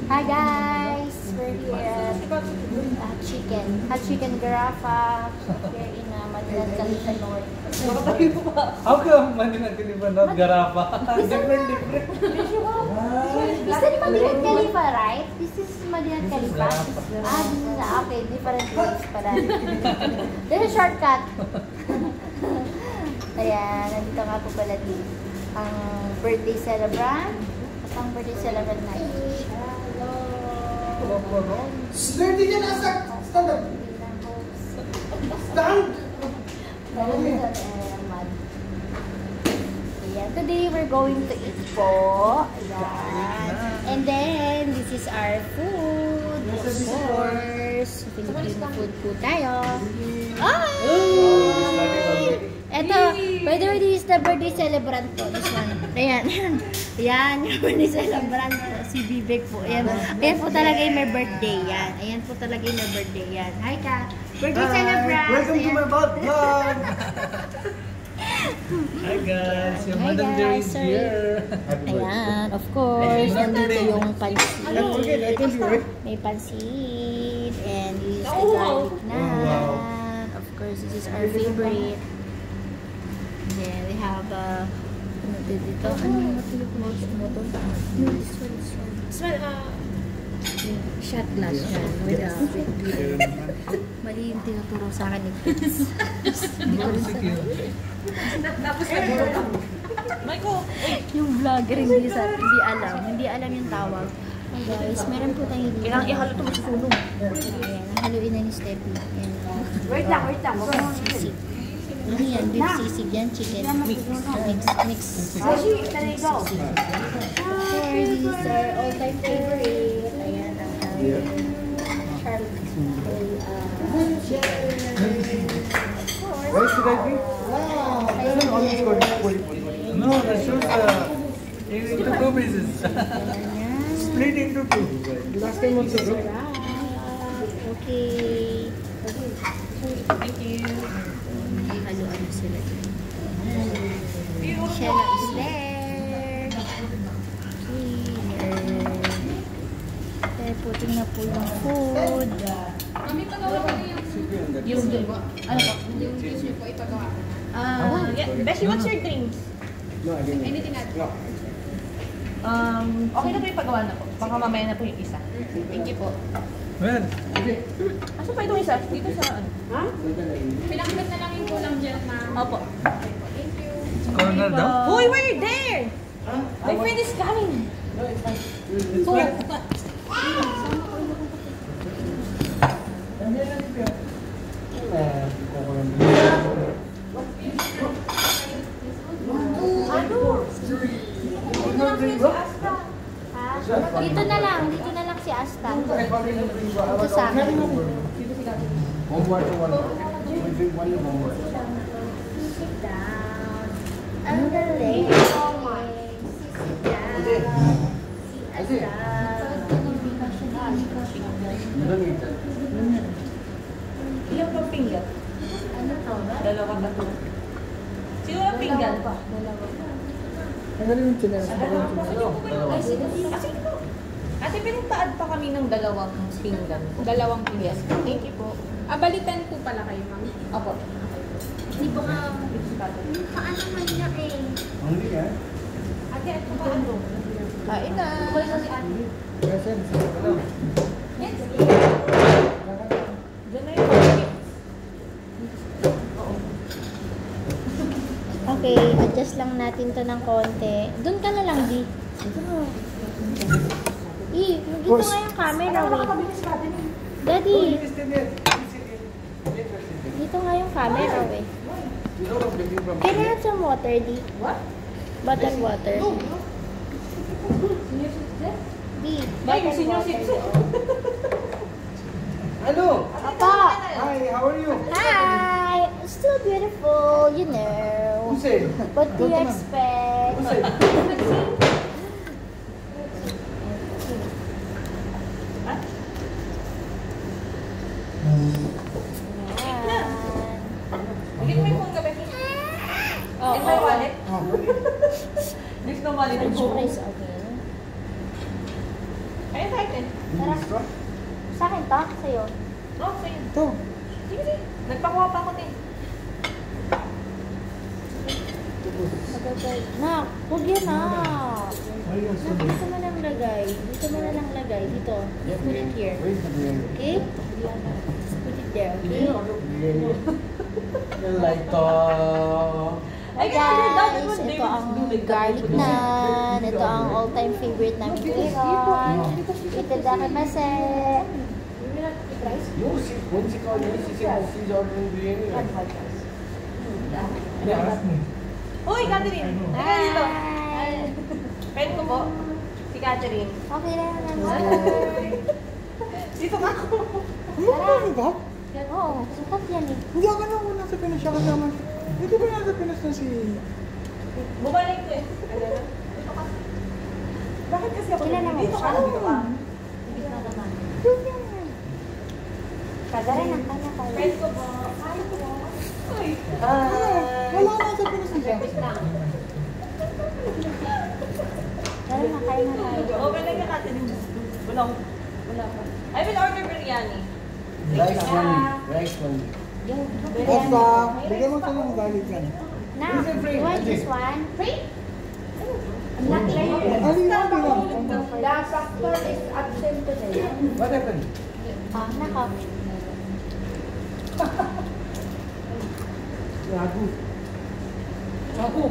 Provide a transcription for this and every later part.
Hi guys! We're here at Hot Chicken Garrafa here in Manila, Califa North. How come Manila, Califa North, Garrafa? Different. Is that Manila Califa, right? This is Manila Califa? This is, okay, different place pala. There's a shortcut. Ayan, nandito nga po pala din ang birthday celebrant at ang birthday celebrant natin. Sir, di niya nasa stand up. Stand! Ayan, today we're going to eat po. Ayan. And then, this is our food. Of course. Filipino food po tayo. Ito, by the way, this is the birthday celebrant po. This one. Ayan. Ayan, yung birthday celebrant po. Si Bibek po. Ayan. Ayan po talaga yung may birthday. Yan. Ayan po talaga yung may birthday. Yan. Hi ka. Birthday celebrant. Welcome to my vlog! Hi guys, your Madam Dear is here. Ayan, of course. Nandito yung pansit. May pansit. And this is the garlic naan. Of course, this is our favorite. Then we have ano dito? Ano motor? No, this one. Shot glass yan. Mali yung tinuturo sa akin ni Chris. Tapos Michael, Yung vlogger hindi alam yung tawag. Hey guys, meron po tayong kailangan ihalo ito masusunog. Ayan, haluin na ni Steffi. Wait lang. Sisig. Ano yan? Beef sisig yan, chicken. Mix. Actually, there you go. These are all-time favorite. Ayan, ang shark. Where should I be? No, the shoes into two pieces. Split into two. Last time also. Okay. Thank you. Halo-ano sila. Shella is there. Okay. Putting na po yung food. Mami, pagawa ko yung ano po? Yung juice niyo po ipagawa. Beshi, what's your drinks? No, I didn't. Anything else? No. Okay na po ipagawa na po. Baka mamaya na po yung isa. Thank you po. Well, Asa pa itong isa? Dito sa ano? Ha? Pinakabit na lang yung kulang dyan, ma'am. Opo. Thank you. corner daw. Boy, we're there! My friend is coming. So, Dito na lang si Asta. Ito sa akin. One more to one. We drink one more. Sit down. Ang galing. Sit down. Si Asta. ilang pang pinggan? Ano to? Dalawa ba ito? Sino ang pinggan? Ang galing yung chinelas. Ay, sige po. Ate, pinagpaad pa kami ng dalawang pinggan. Dalawang pinggan. Yes. Thank you po. Balitan po pala kayo, ma'am. Opo. Hindi po ka... Paano man niya eh? Hungry ka? Ate, at po paano? Kain na. Present. Hello. Yes. Diyan na yung pangit. Oo. Okay, adjust lang natin to ng konti. Doon ka na lang, Di. Dito nga yung camera, wait. Daddy, dito nga yung camera, wait. Can I have some water, Di? What? Bottled water. Di, bottled senior water. citizen. Hello. Papa! Hi, how are you? Hi! Still beautiful, you know. Who said? What do you expect? Who said? Bigyan mo yung phone gabi. In my wallet. There's no money to French go. fries, okay. Ayun, sa akin. Hindi straw? Sa akin to? Sa'yo? Oh, sa'yo. Ito. Sige, sige. Nagpakuha pa ako, te. Magagay. Nak, huwag yan na. Ayun, Nak, dito mo lang lagay. Dito mo na lang lagay. Dito. Just put it here. Wait a minute. Okay? Just put it there, okay? You like to... Hi guys! Ito ang garlic naan. Ito ang all-time favorite namin kailan. Itadakimasu. No, when she called me, she said she's ordering biryani. Uy, Catherine! Teka dito. Hi! Friend ko po. Si Catherine. Okay lang lang. Dito ka ako. Tara! Oo, sukat yan eh. Hindi ako nang una sa Pinas siya kasama. Hindi ba nasa Pinas na si... Bumalik ko eh. Ano na? Bakit kasi ako Kilala mo dito siya? ka? Dito ka? Kagara ng kanya kayo. Friend ko po. Hi po. Uy. Wala na sa Pinas na siya. Tara na, kain na tayo. Okay lang ka, Catherine. Wala ko. Wala pa. I will order biryani. Rice only. Rice only. Yung Basta, bigyan mo sa ng garlic yan. Na, you want this one? Free? I'm not like Ali, lang. The factor is absent today. What happened? Ah, nako. Lagu. Ako.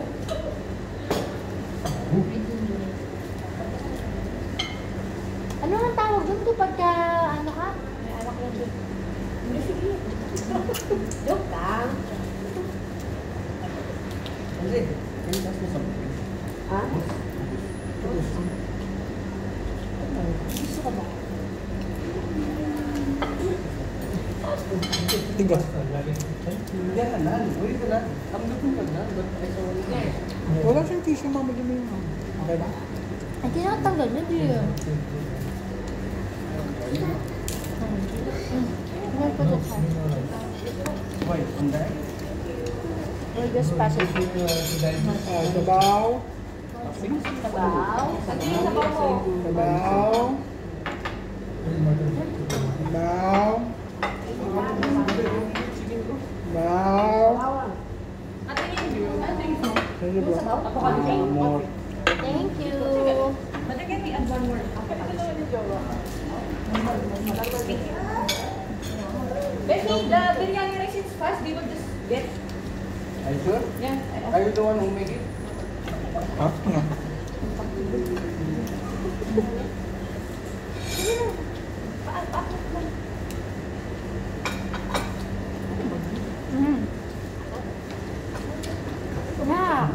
Ano ang tawag doon kapag ano ka? May anak yan doon. Hindi, sige. Joke lang. Hindi. Can you ask me something? Ha? Gusto Gusto ka ba? Tigas. Hindi ka na. Uy ko na. I'm looking for that, but I saw it. Wala siyang tissue, mama. Dumi mo. Okay ba? Ay, tinatanggal na din. Well, put it hard. Wait, on that? We'll just pass it. Sabaw. Sabaw. Sabaw. Sabaw. Sabaw. Thank you, bro. Thank you. But again, we add one more. Becky, the biryani rice is fast. They will just get. Are you sure? Yeah. Are you the one who make it? Huh? Na.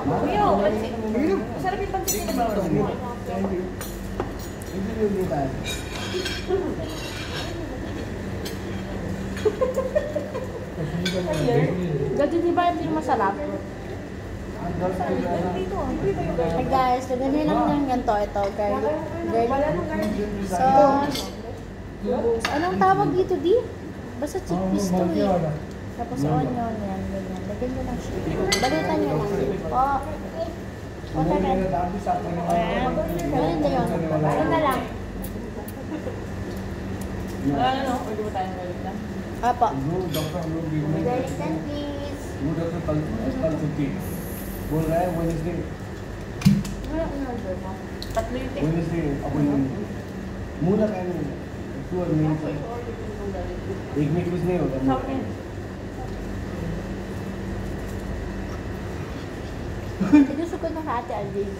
Kuya, pansit. Masarap yung pansit nila. Thank you. Hindi yung lupa. Gado, di ba hindi masarap? Hey guys, lagyan lang ng ganito. Ito, garlic sauce. Anong tawag dito, di? Basta chickpeas to eh. Tapos onion, yan, ganyan. Lagyan nyo lang siya. Balitan nyo lang. O, tagal. Ayan. Ganyan na yun. Ano na lang. Ano, pwede mo tayong galit na? Apo. Doctor लोग भी Garlic and please. वो doctor कल छुट्टी बोल रहा है Wednesday Wala ang order mo. Tatlo yung take. Wednesday appointment मूला का नहीं टू और नहीं एक में कुछ नहीं होता Gusto ko na ka ate Alvin.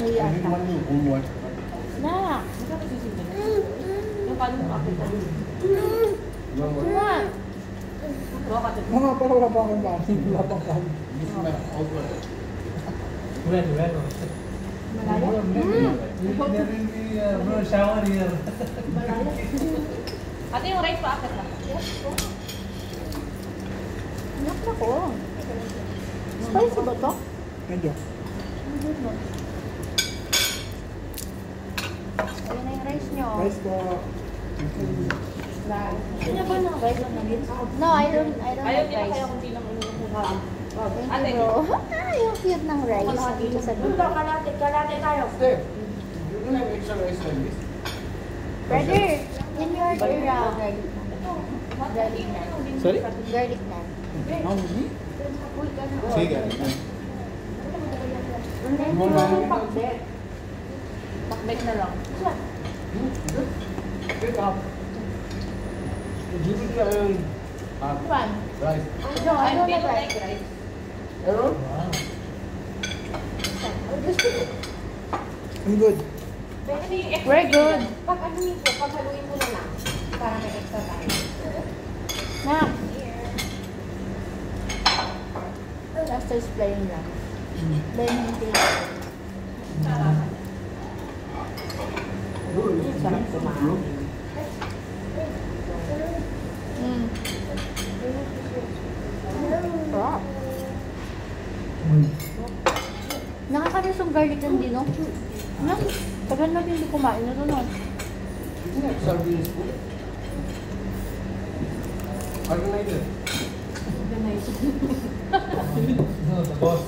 Naiyak I didn't ka. want you homework Na. Yung paano mo kapit na. Na. mga pero wala pa akong baso wala pa akong this is my outward Well. There will be no shower here. Ate, yung rice pa akit na. Anak na ko. Spicy ba to? medyo Ayun na yung rice nyo. rice ko Ano ba ng rice? No, I don't Ayaw like nila kaya rice. kung di lang inuuha. Thank you, bro. Yung cute ng rice dito sa dulo. Karate tayo. Step. You don't have extra rice like this. Brother, can you order garlic naan? Garlic naan. Sorry? Garlic naan. How many? Sige. Pakbet na lang. Pick up. Give it One. rice. No, I don't people like like rice. Aaron? I'm good. Kasi yung extra We're good. Pag ano nito, pag haluin mo na lang. Para may extra tayo. Na. Just explain lang. Then, hindi. Sarap kumain. Sarap. Nakakamiss yung garlic ng dino. Na, tagal natin hindi kumain na doon. Serving spoon. Organizer. No, the boss.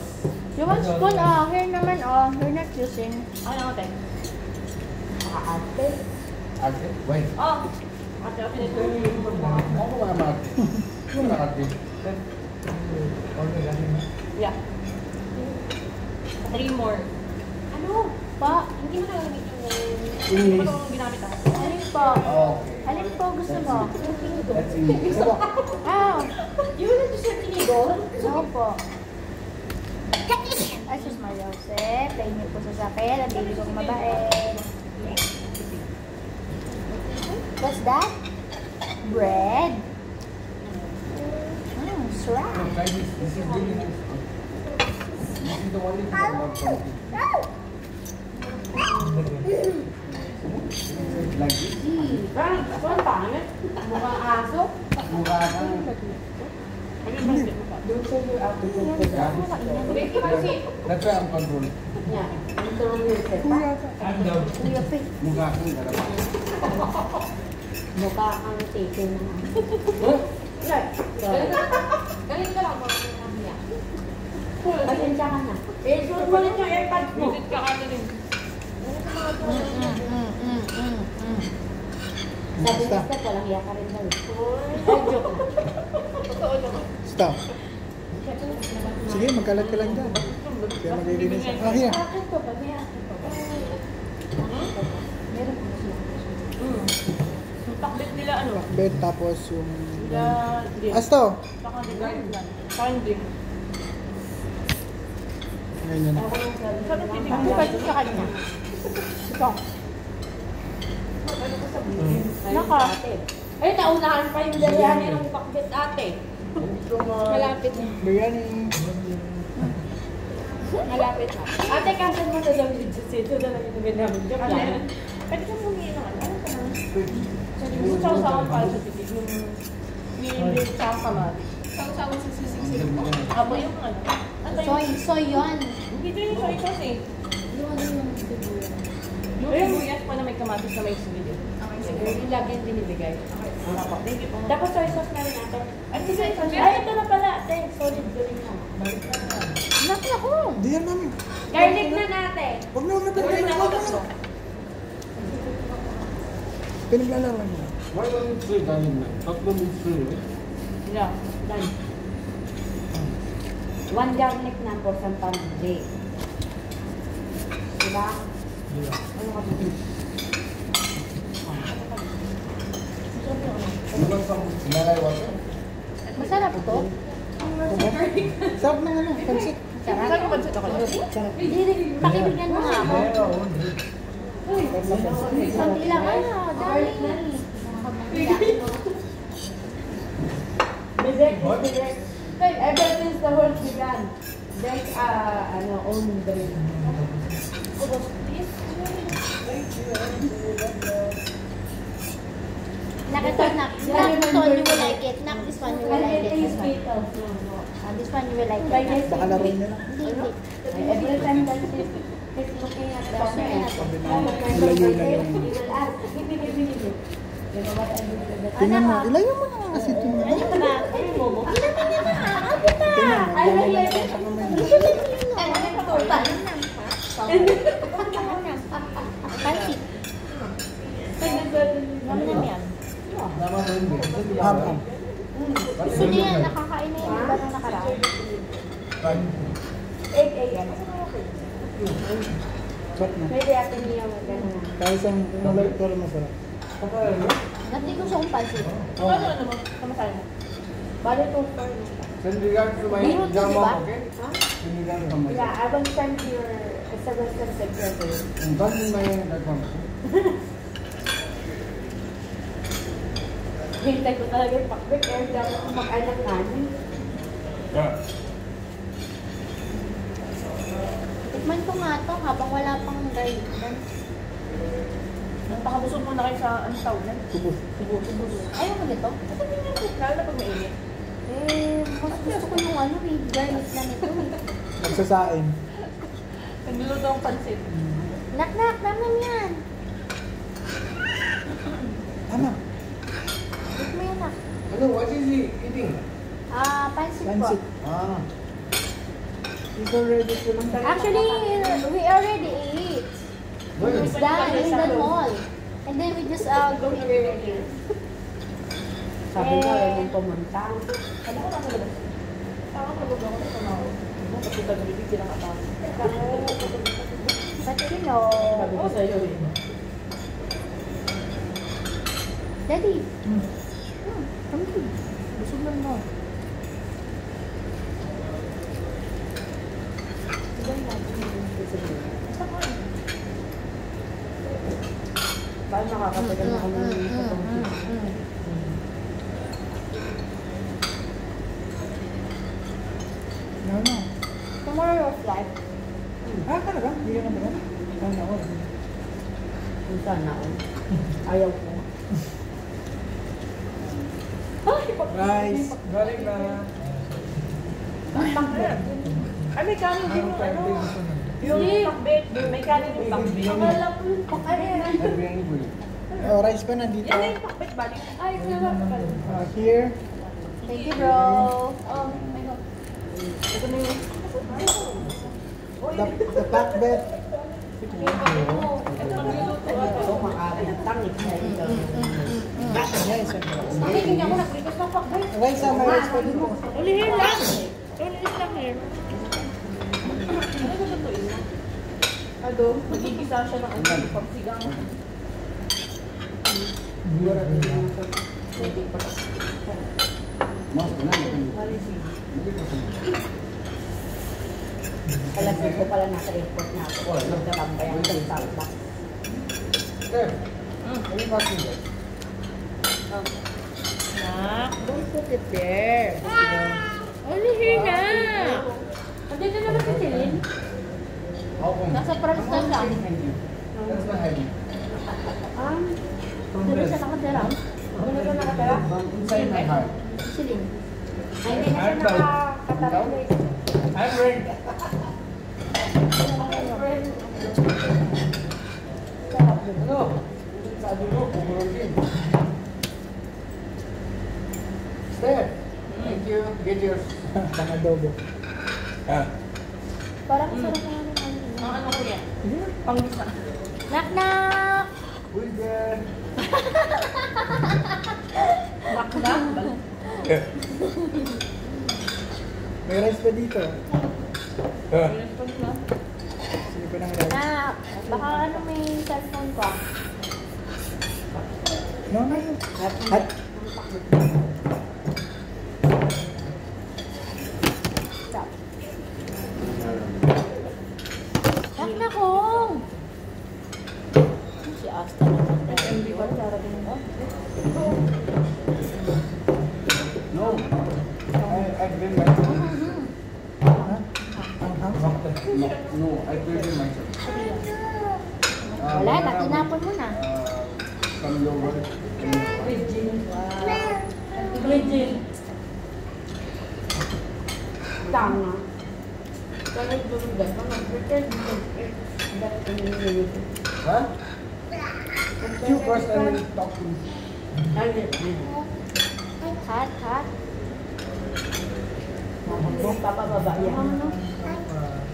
You want spoon? Oh, here naman. Oh, we're not using. Ano natin? Ate. Ate? Wait. Oh! Ate, nito. Ako ba naman ate? Ano na ate? Yeah. 3 more. Ano? Pa? Hindi mo nagamit yung English. Ano ginamit ah? Alin po? Okay. Alin po gusto mo? That's English. Ah, You will just serve tinigo? no po. Ay, sus Maria Jose. Play niyo po sa sapel. Ang bili kong mabait. What's that? Bread. Sarap. No, try this. This is really nice. This is the one you talk about something. Like this. Parang pangit. Mukhang aso. Mukha ka. Don't say you're out of Wait, kasi. That's why I'm controlling. Yeah. Control yourself. I'm down. Kuya Pig. Mukha kang garapan. Mukha kang taken na. Ganito lang mo. Pasensya ka na. Eh, suot mo rin yung airpods mo. Visit ka ka din. Sabi ni Steph, walang hiya ka rin daw. Ay, joke lang. Totoo naman. Stop. Sige, magkalat ka lang dyan. Kaya maglilinis. Ah, here. Akin to, pag may akin to. Meron po siya. Yung pakbet nila ano? Bed tapos yung... Nila drink. Asto! Saka drink. Saka drink. Ngayon na. Sabi titignan Ako mo. pa sa kanya. Ito. Naka. Ay, naunahan pa yung biryani ng pakbet ate. Malapit na. Biryani. Malapit na. Ate, kasan mo sa David Ito na lang yung namin. Joke lang. Pwede ka humingi ng ano? Ano ka na? Yung sausawan para sa titig. Yung tsaka kamari. Sausawan sa sisig. Abo yung ano? Ano yung... Soy yun. Hindi ito yung soy sauce eh. Yung sibuyas. Yung sibuyas pa na may kamatis na may sibuyas. Yung lagi yung binibigay. Thank you po. Tapos soy sauce na rin ate. Ay, si soy sauce. Ay, ito na pala ate. Solid galing na. Naku, naku. Hindi yan namin. Garlic na natin. Huwag na, huwag na. Pinaglalaman niya. Why don't you say done na? Tatlong minutes Yeah, done. 1 garlic na for some pamili. Diba? Ano ka ba? Ilang pang nalay water? Masarap to. Sarap ng ano, pansit. Sarap. Saan ko ba dito? Sarap. Hindi, pakibigyan mo nga ako. Konti lang. Ano, dami. Ever since the world began, there's own drink. Nakita, this one you will like it. Nak, this one you will like it. This one. This one you will like it. Baka laro niya lang. Hindi. Every time that he's looking at the Ilayo na yung... Tingnan mo, ilayo mo na nga kasi ito. Ano ba? Ilamin niya na. Ano ba? Ay, Gamay lang may- ako sa kamay. Pansit. Nam-nam yan. Tama mo yun, eh. Ham. Gusto niya yan, nakakain na yan. Diba nung nakaraan? 8 a.m. Ba't na? Maybe ate niya maganda. Kahit isang malait ko lang masarap. Nati ko siyang pansit. Ano mo? Kamasaya mo? Bale, 2-4. Send regards to my Meron to, jama, diba? okay? Huh? Send regards to my Yeah, I will send your SMS and picture to you. Don't in my account. Hintay ko talaga yung pakbit. Kaya hindi ako mag-anak namin. Yeah. Tikman ko nga to habang wala pang garlic. Napakabusog mo na kayo sa ano tawag yan? Subos. Ayaw mo nito? Lalo na pag mainit. Eh, mas gusto ko yung ano eh. Garlic na nito eh. Magsasain. Nagluluto ang pansit. Nak-nak, naman yan. Ano? Gusto mo yan nak? Hello, what is he eating? Pansit po. Pansit. Ah. It's already full. Actually, we already ate. It's done in the mall. And then we just go here again. Sabi ko, yung pumunta. Ano ko lang nalabas? Saka pagod ako sa mga. Kasi pag-ibig sila kapag. But you know, Sabi ko sa'yo eh. Daddy. Come on. Busog lang mo. Bakit nakakatagal na kami sa pangkit? No. Tomorrow of life. Talaga? Hindi ka na ba? Sana ako. Kung saan ako. Ayaw ko. Rice. Galing na. Pakbet. Ay, may kanin din yung ano. Yung pakbet. May kanin yung pakbet. Akala ko yung pakbet. I'm bringing for you. Oh, rice pa nandito. Yan na yung pakbet balik. Ay, wala. Here. Thank you, bro. Oh, my God. Ito na yung... The pack bed. Ito magluluto ako. Ito makakalitang. Yes. Nakikita niya ako nag-request ng pakbet. Rice may rice pa dito. Ulihin lang. Ulihin lang here. Ano ba ito yun? Ado, magigisa siya ng ano, pagsigang. Mas, na. Alam ko pala nasa airport na ako. Nagtatambay ako sa Starbucks. Sir, any passing there? Nak, don't put it there. Ulihin na. Andito naman si Celine. How come? Nasa Preston lang. That's my head. Doon siya nakatira. Ano ba nakatira? Inside my heart. Celine. Ay, hindi na siya nakakatara. I'm ready. Ano? Sabi mo, bumurugin. Steph, thank you. Get yours. Pang adobo. Parang sarap na ano. Ang ano ko yan? Panggisa. Nak-nak! Who's there? Nakna? May rice pa dito. Sige pa ng rice. Nak! Baka ano may cellphone ko. No. Hot. Stop. Nak-nakong! Si Asta naman. SMB pa rin darating mo. No. I've been myself. No, I played it myself. Wala na, tinapon mo na. Some yogurt. Regine. Regine. Tama. Kaya dulugan pa mag-pretend. Huh? You first and then talk to me. Ay, cut. nagpapababa yan.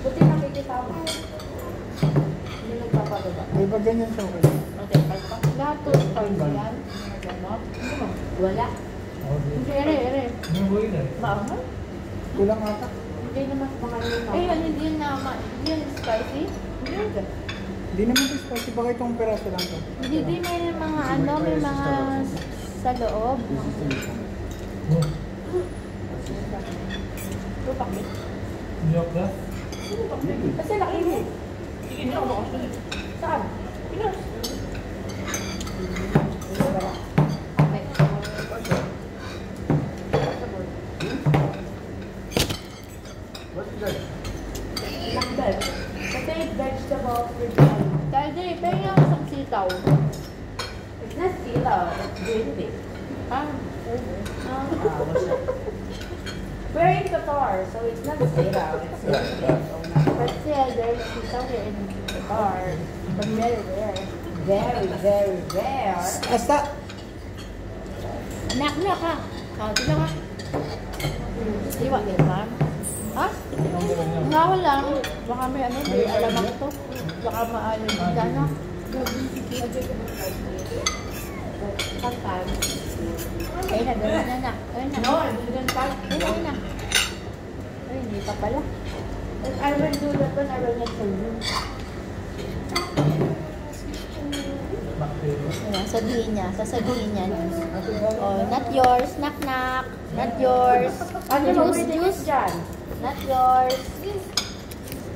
Buti nakikita mo. Hindi nagpapababa. May ba ganyan siya okay? Okay, palpak. Lahat to start yan. Ganon. Wala. Hindi, ere. Maangal? Kulang ata. Hindi naman mga lima. Eh, hindi yun na, hindi yun spicy. Hindi. Hindi naman ito spicy. Baka itong peraso lang to. Hindi, may mga ano, may mga sa loob. Tupak eh. Joke ka? Kasi laki mo. Sige, ito ako. Saan? Pinos. Okay. Ilang bed? Kasi vegetables with one. Daddy, pengen ako sa sitaw. It's not sila. It's green tea. We're in Qatar, so it's not sila. It's green tea. Kasi there's sitaw here in Qatar. But very rare. Very, very rare. Asta! Anak na ka. Sila ka. Iwa din, ma'am. Ha? Nga lang. Baka may ano, may alamang to. Baka maalam din ka, no? Sometimes. Ayun na, gano'n na na. Ayun na. No, I didn't touch. Ayun na. Ay, hindi pa pala. If I will do that one, I will not tell you. Ayan, sasabihin niya. Oh, not yours, knock. Not yours. Ano mo Juice, pwede juice. dyan? Not yours.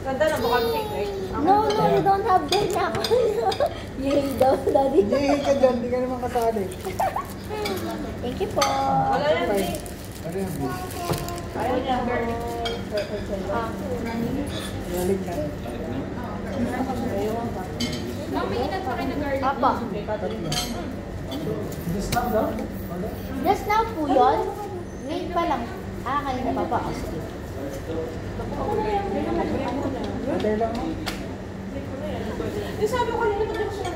Ganda na baka secret. No, you don't have that knock. Yay daw, daddy. Hindi ka dyan. Hindi ka naman kasali. Thank you po. Wala yan, eh. Ano yan, bro? Ayaw niya, girl. Galing na. Ma'am, may inat pa kayo na garlic. Apa. Just Just now po yun. Ngayon pa lang. Kanina pa pa. Oh, sige. Order lang mo. Yung sabi ko kanina pa siya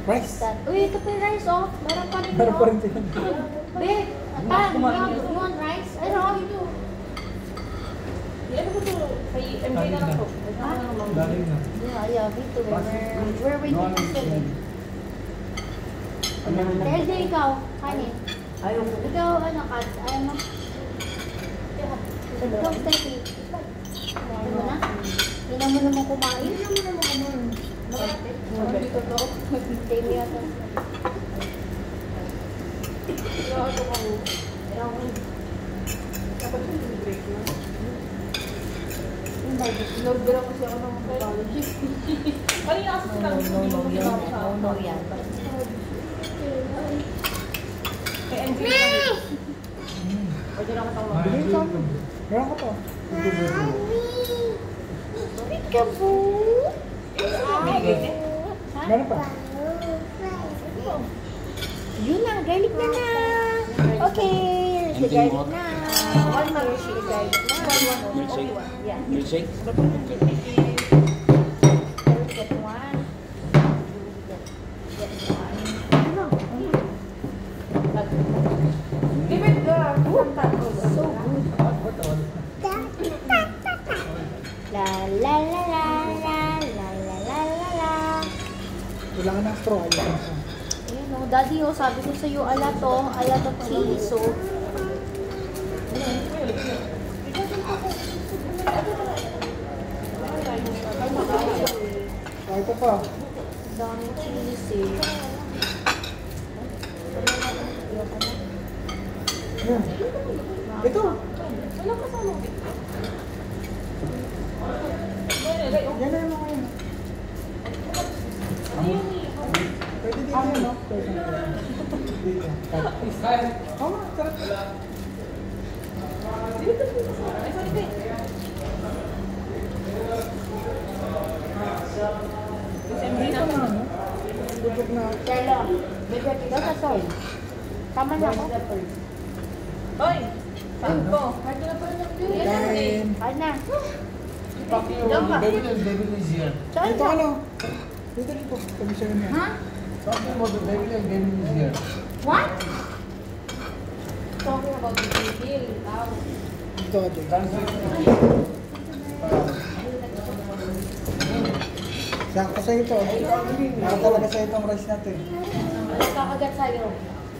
Rice. Uy, ito pa yung rice, oh. Meron pa rin, Meron pa oh. rin sila. Babe, you want rice? I don't know, you do. Ano ko to? Kay MJ na lang to. Galing na. Yeah, me too. We're waiting to sell it. LJ, ikaw, kanin. Ayaw ko. Ikaw, ano, Kat? Ayaw mo? Ikaw, Steffi. Ayaw mo na? Hindi mo naman kumain. Bakit? Dito to. Stay mo yata. Nag-bira kasi ako ng college. Kanina kasi sinabi ko hindi mo ginawa sa No, yan. kay MJ na lang. Pwede lang ako Bigay sa akin. Meron ka to. Peekaboo! Meron pa. Yun na, garlic na na. Okay, here's the garlic na. One more, here's the garlic na. Milkshake? Yeah. Milkshake? Get one. Get one. Give it the So good. La la la la la la la la la la. Kailangan ng straw. Ayun. Ayun o, daddy o, sabi ko sa'yo, a lot of cheese, so. Ito pa. Daming cheese eh. Yan. Ito. Yan na yung mga yun. Pwede dito yun, no? Dito. Oo, sarap. Dito na, no? Bubog na. Carlo, bebe, ikaw sa soy. Tama na ako. Hoy! Saan ko? Kain. Ano na? Devil is here. Saan Dito ka? ano? Dito dito. Commission niya. Ha? Talking about the devil and devil is here. What? talking about the bill. Ito ate. Sakto sa ito. Para talaga sa itong rice natin. Kakagat sa'yo.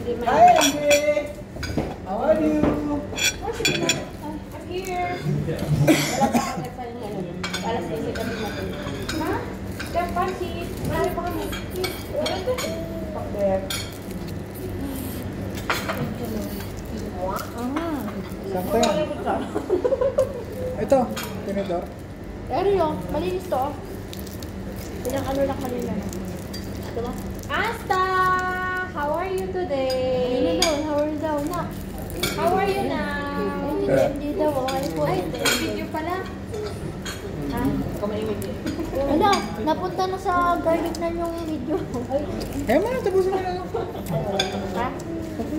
Hindi man. Hi, Andre! How are you? I'm here. Wala kakagat sa'yo ngayon. Alas 11 kami natin. Ha? Kaya pansit. Marami pa kami. Wala ka. Pakbet. Sakto yan. Ito, tinidor. Pero yun, malinis to. Pinang ano lang kanina. Diba? Asta! How are you Hindi today? daw, how are you daw na? How are you now? Hindi daw, okay po. Ay, video pala. Ha? Kumaimig eh. Wala, napunta na sa garlic na yung video. Kaya mo na, tapusin mo na lang. Ha?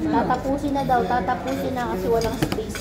Tatapusin na daw, tatapusin na kasi walang space.